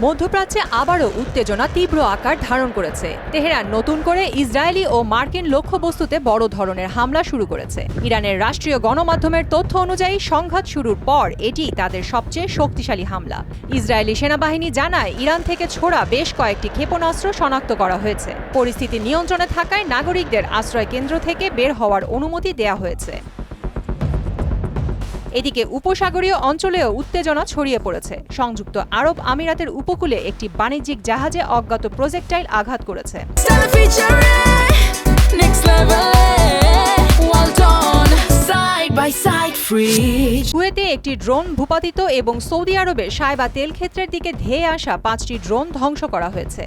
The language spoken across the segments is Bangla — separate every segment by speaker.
Speaker 1: মধ্যপ্রাচ্যে আবারও উত্তেজনা তীব্র আকার ধারণ করেছে। তেহরান নতুন করে ইসরায়েলি ও মার্কিন লক্ষ্যবস্তুতে বড় ধরনের হামলা শুরু করেছে। ইরানের রাষ্ট্রীয় গণমাধ্যমের তথ্য অনুযায়ী সংঘাত শুরুর পর এটি তাদের সবচেয়ে শক্তিশালী হামলা। ইসরায়েলি সেনাবাহিনী জানায়, ইরান থেকে ছোড়া বেশ কয়েকটি ক্ষেপণাস্ত্র শনাক্ত করা হয়েছে। পরিস্থিতি নিয়ন্ত্রণে থাকায় নাগরিকদের আশ্রয় কেন্দ্র থেকে বের হওয়ার অনুমতি দেয়া হয়েছে। এদিকে উপসাগরীয় অঞ্চলেও উত্তেজনা ছড়িয়ে পড়েছে। সংযুক্ত আরব আমিরাতের উপকূলে একটি বাণিজ্যিক জাহাজে অজ্ঞাত প্রজেক্টাইল আঘাত করেছে। কুয়েতে একটি ড্রোন ভূপাতিত এবং সৌদি আরবের সায়বা তেল ক্ষেত্রের দিকে ধেয়ে আসা 5টি ড্রোন ধ্বংস করা হয়েছে।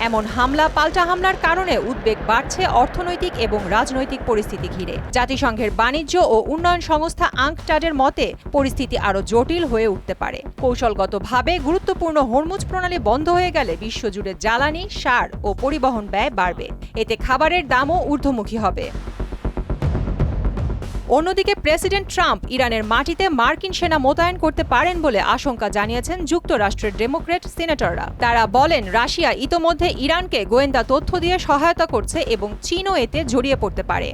Speaker 1: এমন হামলা পাল্টা হামলার কারণে উদ্বেগ বাড়ছে অর্থনৈতিক এবং রাজনৈতিক পরিস্থিতি ঘিরে। জাতিসংঘের বাণিজ্য ও উন্নয়ন সংস্থা আঙ্কটাডের মতে পরিস্থিতি আরও জটিল হয়ে উঠতে পারে। কৌশলগতভাবে গুরুত্বপূর্ণ হরমুজ প্রণালী বন্ধ হয়ে গেলে বিশ্বজুড়ে জ্বালানি, সার ও পরিবহন ব্যয় বাড়বে। এতে খাবারের দামও ঊর্ধ্বমুখী হবে। অন্যদিকে প্রেসিডেন্ট ট্রাম্প ইরানের মাটিতে মার্কিন সেনা মোতায়েন করতে পারেন বলে আশঙ্কা জানিয়েছেন যুক্তরাষ্ট্রের ডেমোক্র্যাট সিনেটররা। তারা বলেন, রাশিয়া ইতোমধ্যে ইরানকে গোয়েন্দা তথ্য দিয়ে সহায়তা করছে এবং চীনও এতে জড়িয়ে পড়তে পারে।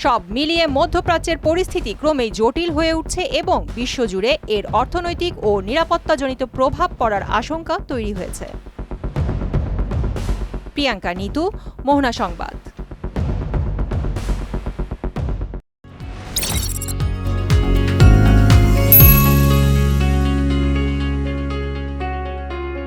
Speaker 1: সব মিলিয়ে মধ্যপ্রাচ্যের পরিস্থিতি ক্রমেই জটিল হয়ে উঠছে এবং বিশ্বজুড়ে এর অর্থনৈতিক ও নিরাপত্তাজনিত প্রভাব পড়ার আশঙ্কা তৈরি হয়েছে। প্রিয়াঙ্কা নিতু, মোহনা সংবাদ।